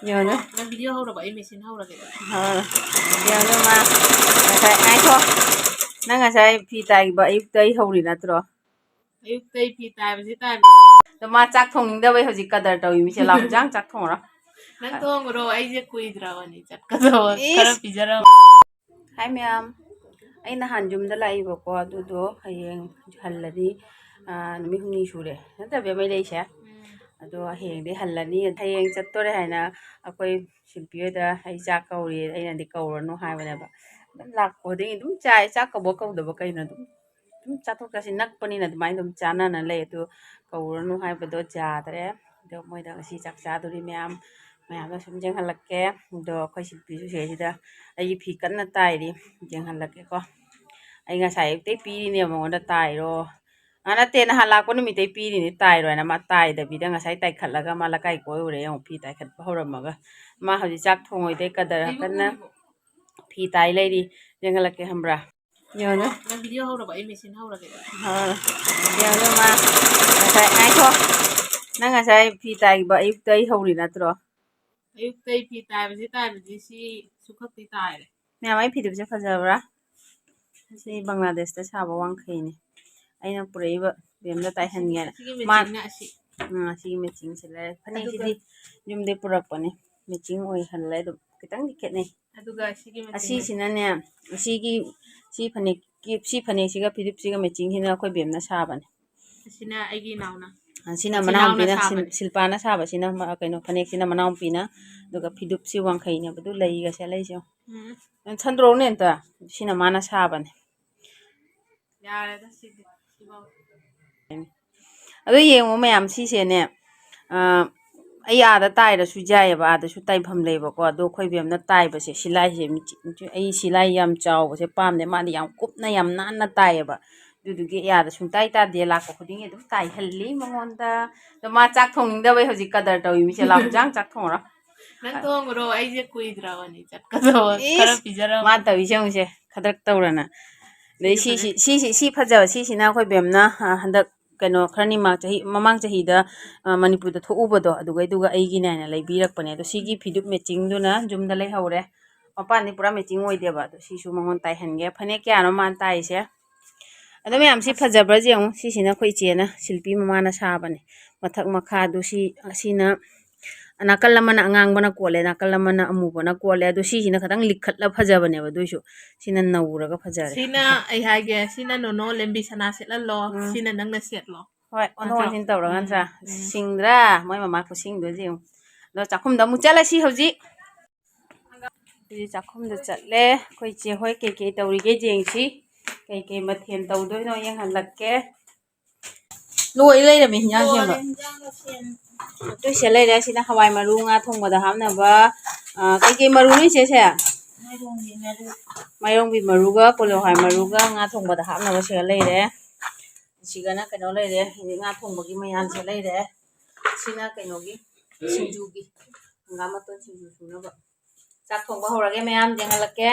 Yun, Nag-video ako na ba? May sinhaw na kita. yun ma. Ngasay, ay ko. Ngasay, pitay ba? Iptay hawri na tro. Ayuktay pitay. Basi tayo. Ma chak thong da bai hojik kadar tawi mi se lam jang chak thong ra. Nang tuwang ro ay siya kuidra ni chat ka daw. Kara pijara. Hi ma'am. Ay nahan jumda laiba ko adudo hayeng hallani numi humni sure. Nata be mai lei sha. Ado hayeng de hallani hayeng chattore haina akoi silpiyo da ai chak kauri aina di kaurano haibana ba. Dum lak ko de dum chai chak ka bo kau da ba kaina dum. Dum chatok kasi nakpani na dumai dum chana na lei tu kaurano haibado jadre. Do moi da si chak cha duri ma'am. Ma'am sum jeng halakke do khoi silpi su se da ai phi kan na tai ri jeng halakke ko. Ai ngasai te pi ni mo da tai ro. Ana te na hala ko mi te pi ni tai ro na ma tai da bi da ngasai tai khallaga ma la kai ko ure yong phi tai khat horamaga. Ma haji chak thongoi te kadar kan na phi tai lai ri jeng halakke hambra. Yo no. Nag-video ako na ba? May sinhaw na kita. Yo no ma. Ngasai ai ko. Ngasai phi tai ba iptai hawri na tro. Ayuktay pitay. Basi tayo. Basi si sukat pitay. Ma'am ai phi se phajabra. Si Bangladesh ta saba wangkhai ni. Aina puraiba bemda tai han ya. Ma. Si matching se la. Phani si di jumde purakpane. Matching oi han lai do kitang diket nei. Aduga sige Asi sinane si phani siga philip siga matching hina khoi bemna saba ni. Sina aigi nauna. Sina manam pina silpana saba sina kaino phanek sina manam pina duga phidup si wangkhai ne badu lai ga se lai jo chandro ne ta sina mana saba ne Yare da sige. ado yengo mayam si se ne ai ada tai da su jai ba ada su tai pham lei ba ko ado khoi bem na tai ba se silai se ai silai yam chaw ba se pam ne ma yam kup na yam nan na tai ba dudugi ya da sung tai ta de la ko khuding edum tai halli mangonda do ma chak thong da bai hojik kadar tawi mi se lam jang chak thong ra Nang tuwang ro ay siya kuidra ni chat ka daw. Kara pijara. ma tawi se se khadak tawrana dei si phaja si sina khoi bem na handak kano kharni ma chahi mamang chahi da manipur da thu ubodo aduga ai gi na lai birak pane do sigi phidup matching do na jumda lai haure mapan ni pura matching oi de ba do si su mangon tai han ge phane kya no man tai se ado me am si phajabra jeng si sina khoi che na silpi mama na sabane mathak makha do si asina anakal lamana angang bana kole nakal lamana amu bana kole ado si sina khadang likhat la phajabane ba doisu sina nawura ga phajare Sina ay hage sina no lembi sana set la lo sina nang na set lo. hoi ono sin tawra ngan sa singdra moi mama ko sing do jeng do chakhum da mu chala si hoji di chakhum da chatle khoi che hoi ke tawri ge jeng si ke mathen taw do no yang halakke loi lai da mi nya sem ba to se lai da sina hawai maru nga thong da ham na ba ke maru ni se mairong bi maru ga polo hai maru ga nga thong da ham na ba se lai de siga na kano lai de nga thong ba gi mayan se lai de sina kano gi sinju gi nga ma to sinju su na ba chak thong ba hora ge mayam jeng halakke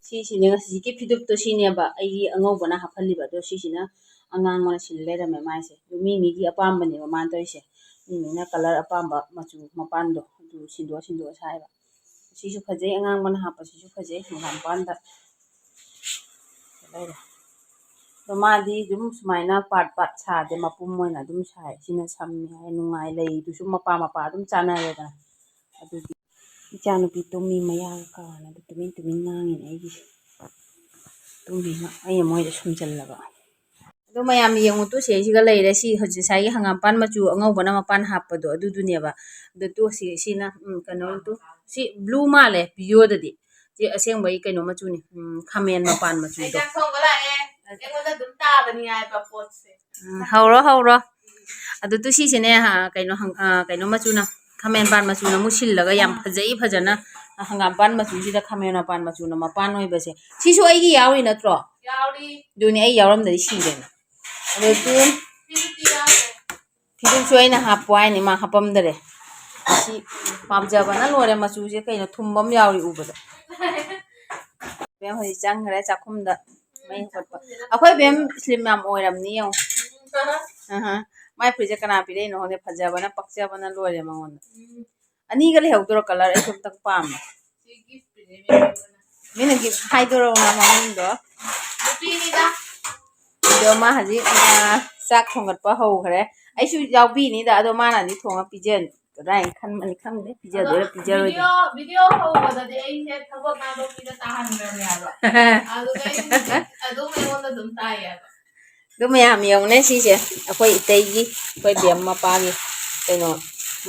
si ne si ki phidup to si ne ba ai angau bana hafali ba do si na angang mana sille da me mai se mi gi apam bane ma man toy se mi na color apam ba machu mapan do du sindo sai ba si su phaje angang mana hapa si su phaje ngam pan da do ma di dum sumaina part sa de mapum moi na dum sai sina sam ai nungai lei du su mapa dum chana re da adu ichanu pi to mi maya ka na du tumin ngang ni ai gi tumi na ai moi da sum chal la ba do mayam yengu to se siga leire si hoji sai hangam pan machu angau bana mapan hapado adu ne ba do to si na kano to si blue male pio da di si aseng bai kano machu ni khamen mapan machu do Song gala engoda dum ta bani ay pa pot se. hauro adu to si ne ha kano machu na khamen pan machu na musil laga yam phajai phajana hangam pan machu si da khamen pan machu na mapan oi ba se si su ai gi yawi na tro Yauri. do ni ai yawram da si de ado tu फिर सोई ना हापवाई ने मा हापम दरे सी पामजा बना लोरे मचू जे कइनो थुम्बम यावरी उबदा बेम होई चांग रे चाखुम दा mai hotpa akhoi bem slim nam oiram ni yong mai phuje kana pire no hone phaja bana pakcha bana lore mangon ꯑꯅꯤꯒ ꯂꯩꯍꯧꯗꯣꯔꯣ ꯀꯂꯔ ꯑꯩꯁꯨ ꯑꯝꯇꯪ ꯄꯥꯝꯃꯦ ꯃꯤꯅ ꯒꯤꯐ ꯍꯥꯏꯗꯣꯔꯛꯑꯣ ꯃꯃꯤꯡꯗꯣ ꯑꯗꯣ ꯃꯥ ꯍꯧꯖꯤꯛ ꯆꯥꯛ ꯊꯣꯡꯒꯠꯄ ꯍꯧꯈ꯭ꯔꯦ ꯑꯩꯁꯨ ꯌꯥꯎꯕꯤꯅꯤꯗ ꯑꯗꯣ ꯃꯥꯅꯗꯤ ꯊꯣꯡꯉ ꯄꯤꯖꯒꯗ꯭ꯔꯥ ꯈꯟꯕꯅꯤ ꯈꯪꯗꯦ ꯄꯤꯖꯗꯣꯏꯔꯥ ꯄꯤꯖꯔꯣꯏꯗꯣꯏꯔꯥ ꯚꯤꯗꯤꯑꯣ ꯍꯧꯕꯗꯗꯤ ꯑꯩꯁꯦ ꯊꯕꯛ ꯅꯥꯗꯣꯛꯄꯤꯗ ꯇꯥꯍꯟꯈ꯭ꯔꯕꯅꯦ ꯍꯥꯏꯕ ꯑꯗꯨꯒ ꯑꯗꯨꯝ ꯑꯩꯉꯣꯟꯗ ꯑꯗꯨꯝ ꯇꯥꯏꯌꯦꯕ ꯑꯗꯨ ꯃꯌꯥꯝ ꯌꯦꯡꯉꯨꯅꯦ ꯁꯤꯁꯦ ꯑꯩꯈꯣꯏ ꯏꯇꯩꯒꯤ ꯑꯩꯈꯣꯏ ꯕꯦꯝ ꯃꯄꯥꯒꯤ ꯀꯩꯅꯣ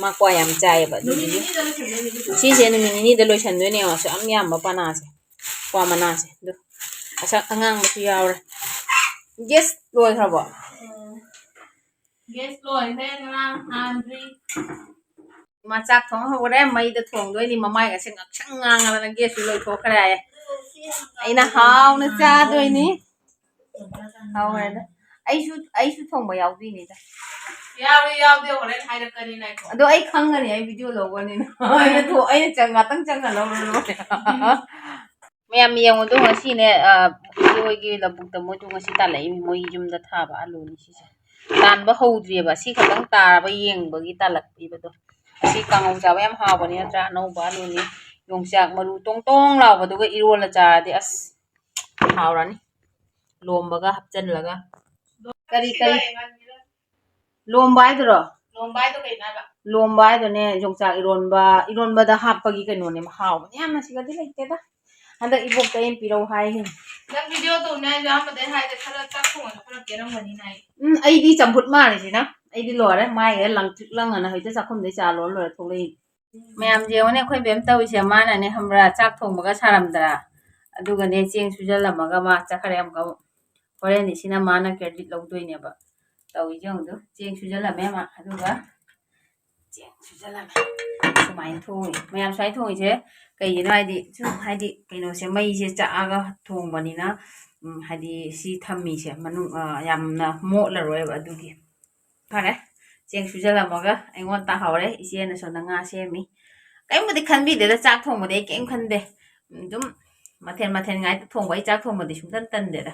ꯃꯥ ꯀ꯭ꯋꯥ ꯌꯥꯝ ꯆꯥꯏꯌꯦꯕ ꯑꯗꯨꯗꯨꯒꯤ ꯁꯤꯁꯦ ꯅꯨꯃꯤꯠ ꯅꯤꯅꯤꯗ ꯂꯣꯏꯁꯟꯗꯣꯏꯅꯦ ꯑꯁꯨ ꯌꯥꯝ ꯌꯥꯝꯕ ꯄꯅꯥꯁꯦ ꯀ꯭ꯋꯥ ꯃꯅꯥꯁꯦ ꯑꯗꯨ ꯑꯁꯛ ꯑꯉꯥꯡꯕꯁꯨ ꯌꯥꯎꯔꯦ ꯒꯦꯁ ꯂꯣꯏꯈ꯭ꯔꯕꯣ ꯒꯦꯁ ꯂꯣꯏꯈ꯭ꯔꯦ ꯉꯔꯥꯡ ꯍꯥꯟꯗ꯭ꯔꯤ ꯃꯥ ꯆꯥꯛ ꯊꯣꯡ ꯍꯧꯔꯦ ꯃꯩꯗ ꯊꯣꯡꯗꯣꯏꯅꯤ ꯃꯃꯥꯏꯒꯁꯦ ꯉꯛꯁꯪ ꯉꯥꯡꯉꯗꯅ ꯒꯦꯁꯁꯨ ꯂꯣꯏꯊꯣꯛꯈ꯭ꯔꯦ ꯍꯥꯏꯌꯦ ꯑꯩꯅ ꯍꯥꯎꯅ ꯆꯥꯗꯣꯏꯅꯤ ꯍꯥꯎꯔꯦꯗ ꯑꯩꯁꯨ ꯊꯣꯡꯕ ꯌꯥꯎꯗꯣꯏꯅꯤꯗ ꯌꯥꯎꯗꯦ ꯍꯣꯔꯦꯟ ꯍꯥꯏꯔꯛꯀꯅꯤ ꯅꯥꯏꯈꯣ ꯑꯗꯣ ꯑꯩ ꯈꯪꯒꯅꯤ ꯑꯩ ꯚꯤꯗꯤꯑꯣ ꯂꯧꯕꯅꯤꯅ ꯑꯩꯅ ꯉꯥꯛꯇꯪ ꯆꯪꯍꯜꯂꯧꯔ ꯂꯣꯏꯔꯦ ꯃꯌꯥꯝ ꯌꯦꯡꯉꯨꯗꯣ ꯉꯁꯤꯅꯦ ꯏꯆꯦꯍꯣꯏꯒꯤ ꯂꯧꯕꯨꯛꯇ ꯃꯣꯏꯗꯣ ꯉꯁꯤ ꯇꯥꯜꯂꯛꯏ ꯃꯣꯏ ꯌꯨꯝꯗ ꯊꯥꯕ ꯑꯂꯨꯅꯤ ꯁꯤꯁꯦ ꯇꯥꯟꯕ ꯍꯧꯗ꯭ꯔꯤꯑꯕ ꯁꯤ ꯈꯛꯇꯪ ꯇꯥꯔꯕ ꯌꯦꯡꯕꯒꯤ ꯇꯥꯜꯂꯛꯄꯤꯕꯗꯣ ꯑꯁꯤ ꯀꯥꯡꯉꯧ ꯆꯥꯕ ꯌꯥꯝ ꯍꯥꯎꯕꯅꯤ ꯅꯠꯇ꯭ꯔꯥ ꯑꯅꯧꯕ ꯑꯂꯨꯅꯤ ꯌꯣꯡꯆꯥꯛ ꯃꯔꯨ ꯇꯣꯡ ꯇꯣꯡ ꯂꯥꯎꯕꯗꯨꯒ ꯏꯔꯣꯜꯂ ꯆꯥꯔꯗꯤ ꯑꯁ ꯍꯥꯎꯔꯅꯤ ꯂꯣꯝꯕꯒ ꯍꯥꯞꯆꯤꯜꯂꯒ ꯀꯔꯤ ꯂꯣꯝꯕ ꯍꯥꯏꯗꯨꯔꯣ ꯂꯣꯝꯕ ꯍꯥꯏꯗꯣ ꯀꯩꯅꯣ ꯍꯥꯏꯕ ꯂꯣꯝꯕ ꯍꯥꯏꯗꯨꯅꯦ ꯌꯣꯡꯆꯥꯛ ꯏꯔꯣꯟꯕꯗ ꯍꯥꯞꯄꯒꯤ ꯀꯩꯅꯣꯅꯦ ꯍꯥꯎꯕꯅꯦ ꯌꯥꯝꯅ ꯁꯤꯒꯗꯤ ꯂꯩꯇꯦꯗ ꯍꯟꯗꯛ ꯏꯕꯣꯛꯇ ꯑꯩꯅ ꯄꯤꯔꯧ ꯍꯥꯏꯈꯤꯅꯤ ꯅꯪ ꯚꯤꯗꯤꯑꯣ ꯇꯧꯅꯦ ꯍꯥꯏꯁꯦ ꯑꯍꯥꯟꯕꯗꯩ ꯍꯥꯏꯗꯦ ꯈꯔ ꯆꯥꯛ ꯊꯣꯡꯉꯒ ꯈꯔ ꯀꯦꯔꯝꯒꯅꯤꯅ ꯍꯥꯏ ꯑꯩꯗꯤ ꯆꯝꯐꯨꯠ ꯃꯥꯜꯂꯤꯁꯤꯅ ꯑꯩꯗꯤ ꯂꯣꯏꯔꯦ ꯃꯥꯏꯒ ꯂꯪꯇ꯭ꯔꯤꯛ ꯂꯪꯉꯅ ꯍꯧꯖꯤꯛꯇ ꯆꯥꯛꯈꯨꯝꯗꯩ ꯆꯥ ꯂꯣꯏꯔ ꯂꯣꯏꯔ ꯊꯣꯛꯂꯛꯏ ꯃꯌꯥꯝ ꯌꯦꯡꯉꯣꯅꯦ ꯑꯩꯈꯣꯏ ꯕꯦꯝ ꯇꯧꯔꯤꯁꯦ ꯃꯥꯅꯅꯦ ꯈꯪꯕ꯭ꯔꯥ ꯆꯥꯛ ꯊꯣꯡꯕꯒ ꯁꯥꯔꯝꯗ꯭ꯔꯥ ꯑꯗꯨꯒꯅꯦ ꯆꯦꯡ ꯁꯨꯖꯜꯂꯝꯃꯒ ꯃꯥ ꯆꯠꯈ꯭ꯔꯦ ꯑꯃꯨꯛꯀ ꯍꯣꯔꯦꯟꯗꯤ ꯁꯤꯅ ꯃꯥꯅ ꯀ꯭ꯔꯦꯗꯤꯠ ꯂꯧꯗꯣꯏꯅꯦꯕ ꯇꯧꯔꯤꯁꯦ ꯌꯦꯡꯉꯨꯗꯨ ꯆꯦꯡ ꯁꯨꯖꯜꯂꯝꯃꯦ ꯃꯥ ꯑꯗꯨꯒ ꯆꯦꯡ ꯁꯨꯖꯜꯂꯝꯃꯦ ꯁꯨꯃꯥꯏꯅ ꯊꯣꯡꯉꯤ ꯃꯌꯥꯝ ꯁꯨꯃꯥꯏꯅ ꯊꯣꯡꯉꯤꯁꯦ ꯀꯩꯒꯤꯅꯣ ꯍꯥꯏꯗꯤ ꯁꯨꯝ ꯍꯥꯏꯗꯤ ꯀꯩꯅꯣꯁꯦ ꯃꯩꯁꯦ ꯆꯥꯛꯑꯒ ꯊꯣꯡꯕꯅꯤꯅ ꯍꯥꯏꯗꯤ ꯁꯤ ꯊꯝꯃꯤꯁꯦ ꯃꯅꯨꯡ ꯌꯥꯝꯅ ꯃꯣꯠꯂꯔꯣꯏꯕ ꯑꯗꯨꯒꯤ ꯐꯔꯦ ꯆꯦꯡ ꯁꯨꯖꯜꯂꯝꯃꯒ ꯑꯩꯉꯣꯟꯗ ꯇꯥꯍꯧꯔꯦ ꯏꯆꯦꯅ ꯁꯣꯝꯗ ꯉꯥ ꯁꯦꯝꯃꯤ ꯀꯔꯤꯝꯕꯨꯗꯤ ꯈꯟꯕꯤꯗꯦꯗ ꯆꯥꯛ ꯊꯣꯡꯕꯗꯤ ꯑꯩ ꯀꯔꯤꯝ ꯈꯟꯗꯦ ꯑꯗꯨꯝ ꯃꯊꯦꯜ ꯉꯥꯏꯇ ꯊꯣꯡꯕ ꯑꯩ ꯆꯥꯛ ꯊꯣꯡꯕꯗꯤ ꯁꯨꯡꯇꯟ ꯇꯟꯗꯦꯗ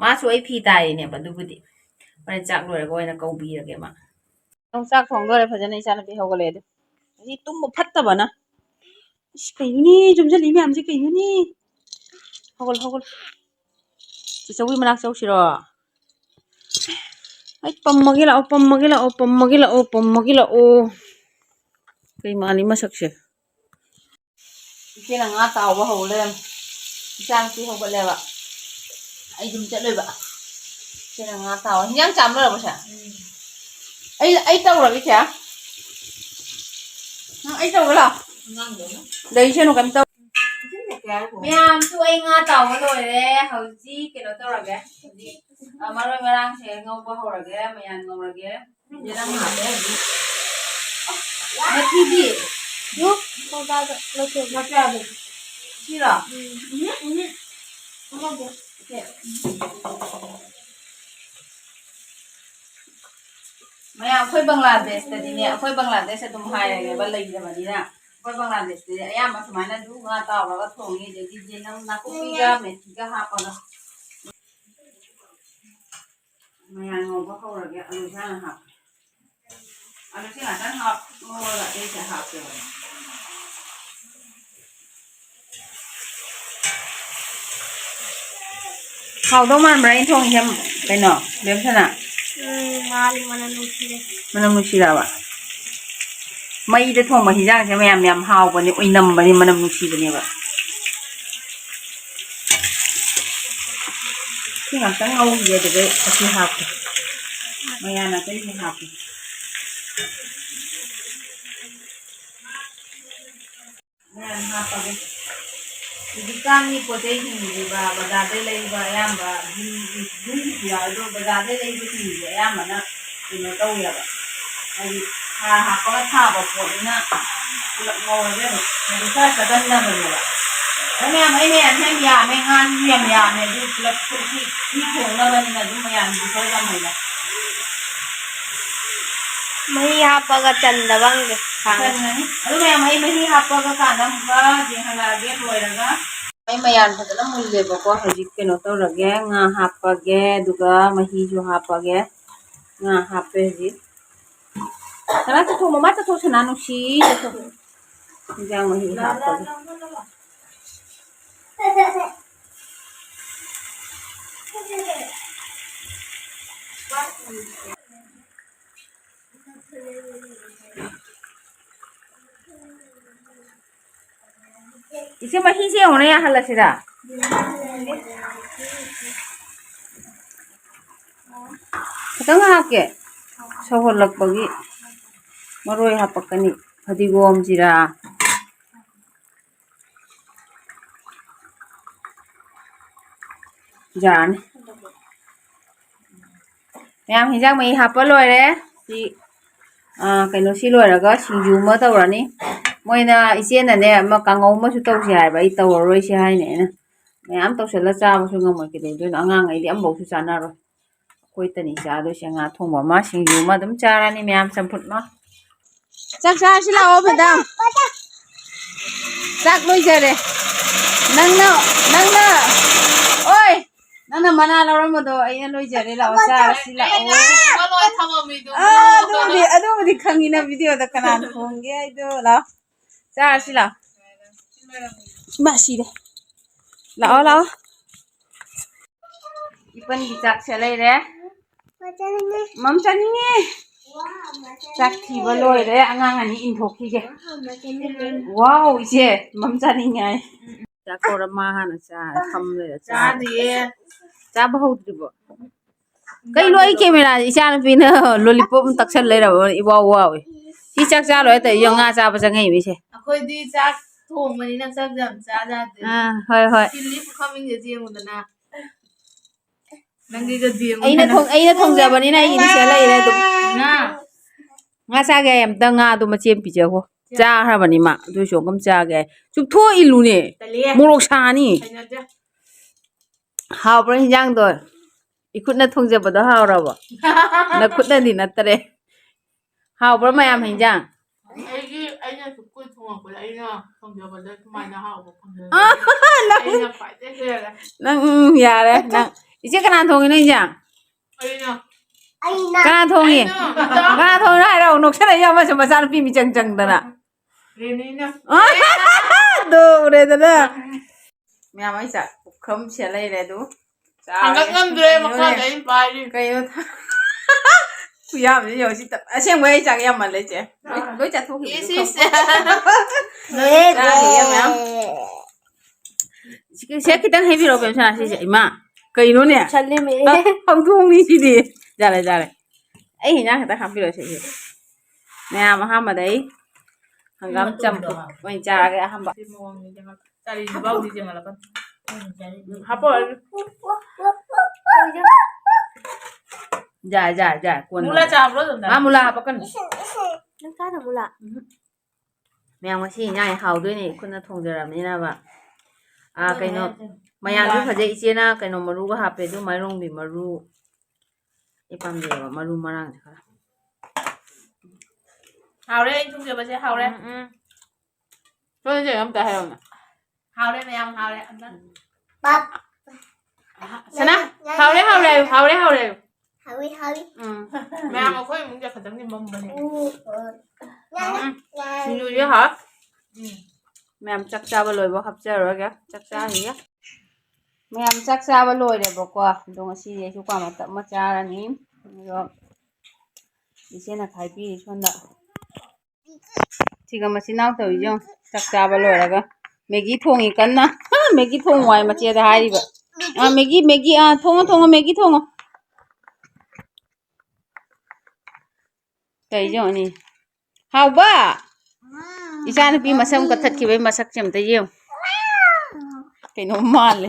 ꯃꯥꯁꯨ ꯑꯩ ꯐꯤ ꯇꯥꯔꯤꯅꯦꯕ ꯑꯗꯨꯕꯨꯗꯤ ꯍꯣꯔꯦꯟ ꯆꯥꯛ ꯂꯣꯏꯔꯒ ꯑꯣꯏꯅ ꯀꯧꯕꯤꯔꯒꯦ ꯃꯥ ꯆꯥꯛ ꯊꯣꯡꯗꯣꯔꯦ ꯐꯖꯅ ꯏꯆꯥꯅꯨꯄꯤ ꯍꯧꯒꯠꯂꯛꯑꯦ ꯑꯗꯨ ꯑꯁꯤ ꯇꯨꯝꯕ ꯐꯠꯇꯕꯅꯏꯁ ꯀꯩꯅꯣꯅꯦ ꯌꯣꯝꯁꯤꯜꯂꯤ ꯃꯌꯥꯝꯁꯦ ꯀꯩꯅꯣꯅꯦ ꯍꯧꯒꯠ ꯆꯧꯕꯤ ꯃꯅꯥꯛ ꯆꯧꯁꯤꯔꯣ ꯑꯩ ꯄꯝꯃꯒꯦ ꯂꯥꯛꯑꯣ ꯀꯩ ꯃꯥꯜꯂꯤ ꯃꯁꯛꯁꯦ ꯏꯆꯦꯅ ꯉꯥ ꯇꯥꯎꯕ ꯍꯧ ꯂꯩꯔꯝꯃꯦ ꯏꯆꯥꯅꯨꯄꯤ ꯍꯧꯒꯠꯂꯦꯕ ꯑꯩ ꯑꯗꯨꯝ ꯆꯠꯂꯣꯏꯕ ꯏꯆꯦꯅ ꯉꯥ ꯇꯥꯎꯕ ꯍꯤꯟꯖꯥꯡ ꯆꯥꯝ ꯂꯣꯏꯔꯕꯣ ꯑꯩ ꯇꯧꯔꯒꯦ ꯏꯆꯦ ꯑꯩ ꯇꯧꯔꯒ ꯂꯥꯛꯑꯣ ꯂꯩꯁꯅꯨ ꯀꯩꯝ ꯇꯧ ꯃꯌꯥꯝꯁꯨ ꯑꯩ ꯉꯥ ꯇꯥꯎꯕ ꯂꯣꯏꯔꯦ ꯍꯧꯖꯤꯛ ꯀꯩꯅꯣ ꯇꯧꯔꯒꯦ ꯍꯧꯖꯤꯛ ꯃꯔꯣꯏ ꯃꯔꯥꯡꯁꯦ ꯉꯧꯕ ꯍꯧꯔꯒꯦ ꯃꯌꯥꯟ ꯉꯧꯔꯒꯦ ꯌꯦꯔꯨꯝ ꯍꯥꯞꯄꯦ ꯍꯧꯖꯤꯛ ꯃꯊꯤꯗꯤ ꯃꯆꯥꯗꯣ ꯁꯤꯔꯣ ꯃꯌꯥꯝ ꯑꯩꯈꯣꯏ ꯕꯪꯒ꯭ꯂꯥꯗꯦꯁꯇꯗꯤꯅꯦ ꯑꯩꯈꯣꯏ ꯕꯪꯒ꯭ꯂꯥꯗꯦꯁ ꯑꯗꯨꯝ ꯍꯥꯏꯔꯒꯦꯕ ꯂꯩꯇꯕꯅꯤꯅ ꯑꯩꯈꯣꯏ ꯕꯪꯒ꯭ꯂꯥꯗꯦꯁꯇꯗꯤ ꯑꯌꯥꯝꯕ ꯁꯨꯃꯥꯏꯅ ꯑꯗꯨꯝ ꯉꯥ ꯇꯥꯎꯔꯒ ꯊꯣꯡꯉꯤ ꯑꯗꯒꯤ ꯌꯦꯅꯝ ꯅꯥꯀꯨꯞꯄꯤꯒ ꯃꯦꯊꯤꯒ ꯍꯥꯞꯄꯒ ꯃꯌꯥꯟ ꯉꯧꯕ ꯍꯧꯔꯒꯦ ꯑꯂꯨꯁꯦ ꯍꯥꯟꯅ ꯍꯥꯞꯄꯦ ꯑꯂꯨꯁꯦ ꯉꯥꯛꯇꯪ ꯉꯧꯔꯒ ꯑꯇꯩꯁꯦ ꯍꯥꯞꯄꯦꯕ ꯍꯥꯎꯗꯧ ꯃꯥꯟꯕ꯭ꯔꯥ ꯑꯩꯅ ꯊꯣꯡꯉꯤꯁꯦ ꯀꯩꯅꯣ ꯕꯦꯝꯁꯅꯥ ꯃꯅꯝ ꯅꯨꯡꯁꯤꯔꯕ ꯃꯩꯗ ꯊꯣꯡꯕ ꯍꯤꯟꯖꯥꯡꯁꯦ ꯃꯌꯥꯝ ꯍꯥꯎꯕꯅꯦ ꯑꯣꯏꯅꯝꯕꯅꯦ ꯃꯅꯝ ꯅꯨꯡꯁꯤꯕꯅꯦꯕ ꯁꯤ ꯉꯥꯛꯇꯪ ꯉꯧꯈꯤꯒꯦ ꯑꯗꯨꯗꯩ ꯑꯁꯤ ꯍꯥꯞꯄꯦ ꯃꯌꯥꯟ ꯑꯇꯩꯁꯦ ꯍꯥꯞꯄꯦ ꯃꯌꯥꯟ ꯍꯥꯞꯄꯒꯦ ꯍꯧꯖꯤꯛꯀꯥꯟꯒꯤ ꯄꯣꯠ ꯆꯩꯁꯤꯡꯁꯤꯕ ꯕꯖꯥꯔꯗꯩ ꯂꯩꯕ ꯑꯌꯥꯝꯕ ꯌꯨꯝꯒꯤꯁꯨ ꯌꯥꯎꯋꯦ ꯑꯗꯣ ꯕꯖꯥꯔꯗꯩ ꯂꯩꯕꯁꯤꯡꯁꯦ ꯑꯌꯥꯝꯕꯅ ꯀꯩꯅꯣ ꯇꯧꯋꯦꯕ ꯍꯥꯏꯗꯤ ꯍꯥꯔ ꯍꯥꯞꯄꯒ ꯊꯥꯕ ꯄꯣꯠꯅꯤꯅ ꯄꯨꯂꯞ ꯉꯧꯔꯁꯦ ꯑꯗꯨꯝ ꯍꯥꯏꯗꯤ ꯈꯔ ꯆꯠꯍꯟꯅꯕꯅꯦꯕ ꯑꯗꯨ ꯃꯌꯥꯝ ꯑꯩ ꯃꯌꯥꯟꯁꯦ ꯌꯥꯝ ꯌꯥꯝꯃꯦ ꯉꯥꯁꯨ ꯌꯥꯝ ꯌꯥꯝꯃꯦ ꯑꯗꯨ ꯄꯨꯂꯞ ꯃꯤ ꯊꯣꯡꯅꯕꯅꯤꯅ ꯑꯗꯨꯝ ꯃꯌꯥꯟꯁꯨ ꯈꯔ ꯌꯥꯝꯍꯜꯂꯦ ꯃꯍꯤ ꯍꯥꯞꯄꯒ ꯆꯟꯗꯕꯪꯒꯦ ꯆꯟꯒꯅꯤ ꯑꯗꯨ ꯃꯌꯥꯝ ꯑꯩ ꯃꯍꯤ ꯍꯥꯞꯄꯒ ꯀꯥꯟꯗ ꯑꯃꯨꯛꯀ ꯌꯦꯡꯍꯜꯂꯛꯑꯒꯦ ꯂꯣꯏꯔꯒ ꯑꯩ ꯃꯌꯥꯟ ꯐꯖꯅ ꯃꯨꯜꯂꯦꯕꯀꯣ ꯍꯧꯖꯤꯛ ꯀꯩꯅꯣ ꯇꯧꯔꯒꯦ ꯉꯥ ꯍꯥꯞꯄꯒꯦ ꯑꯗꯨꯒ ꯃꯍꯤꯁꯨ ꯍꯥꯞꯄꯒꯦ ꯉꯥ ꯍꯥꯞꯄꯦ ꯍꯧꯖꯤꯛ Sana chatho mama chatho sana nusi chatho. Injang mahi hapag. Isi mahi si ona ya halasira. Katang hake. Sawalak bagi maroy hapakani fadigom jira. Jan. Ma'am hinjang mai hapa loi re. Si kaino si loi raga singju ma tawrani. Moina ichen na ne ma kangau ma su tawsi hai ba I tawroi si hai ne na. Ma'am tawsala cha ba su ngamoi ke do na angang ai di ambo su chana ro. Koi tani cha do si nga thongba ma singju ma dum charani ma'am champut ma. Chak cha si lao madam. Chak loi jare. Nang na. Oi. Nana mana lawan mo do aina loi jare lao cha si lao. Maloi thamamidu. Adu khangina video da kanan thongge ai do lao. Cha si lao. Ma si de. Lao. Ipan gi chak chalai re. Mam chani ni. Chak thi ba loi re angang ani in thokhi ge. Wow ise mam chani ngai. Chak ko ra ma hana cha kham le cha Diye. cha ba ho dribo. Kai loi camera isa na pin lollipop taksal le ra wow. Si chak cha loi ta yo nga cha ba cha ngai mi se. Akhoi di chak thong mani na chak jam cha ja de. Hoi. Chili coming je je mudana. Nangi ga je Aina thong ja bani na ini se lai re dum. na. Nga cha ge am ta nga du ma chem pi je ko. Cha ha bani ma du shong kam cha ge. Chup tho ilu ne. Taliye. Morok sa ni. Kanya ja. Hao bra hinjang do. Ikut na thong ja ba da hao ra ba. Na khut na ni na tare. Hao bra mayam hinjang. Aina su kui thong ko aina thong ja ba da mai na ha ko phang. Aina phải thế ra. Nang ya re nang. Ise kana thong ni hinjang. Aina. Kana thong ni. Kana thong na ra nok sa na ya ma sa ma sa pi mi chang da na. Reni na. Do re da na. Mya mai sa kham che lai re du. Hangak ngam dre ma ka dai pai ri. Kai yo. Ku ya mi yo si ta. Aseng wei chang ya ma le che. Loi cha thong hi. Isi. Se kitang heavy ro pem sa si se ima. Kai no ne. Challi me. Hong thong ni si di. Ja le. Ai hina ka ta kham pi ro se hi. Mya ma ha ma dai. Hangam cham wai cha ga ham ba. Tari bau di jangan lakukan. Hapo. Ja. Mula cablo tu dah. Mula apa kan? Nang ka na mula. Mya ma si nyai hau doi ni kun na thong jaram ni na ba. Kaino mayang du phajai iche na kaino maru ga hape du mairong bi maru. Ipam de ba maru marang kha. Hào đấy anh chung chưa bao giờ hào đấy. Thôi giờ em ta hay không? Hào đấy mày hào đấy ăn đó. Bắp. Sana, hau đấy. Hawi. Mày ăn một khối muốn cho khẩn trương đi mông bên này. Xin vui hả? Mẹ em chắc cha ba lôi bao hấp chơi rồi kìa, chắc cha gì á? Mẹ em chắc cha ba lôi để bỏ qua, đúng là gì chú qua mà tận mất cha ra ní, rồi. Đi xem là khai pi đi xuân đợi. Chỉ cần mà xin nào tới chứ, chắc cha ba lôi là cái. Maggie thong gì cắn na, Maggie thong ngoài mà chia ra hai đi vậy. Maggie thong Maggie thong. Cái gì vậy? Hào ba. Isa na pi masam katat ki bai masak cham ta yeu. Cái nó mal le.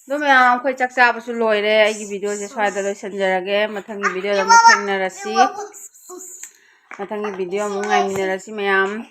Do me am khoi chak cha ba su loi re ai gi video je swai da lo san jara ge mathang gi video da mathang na rasi. Mathang gi video mu ngai mi na rasi me am.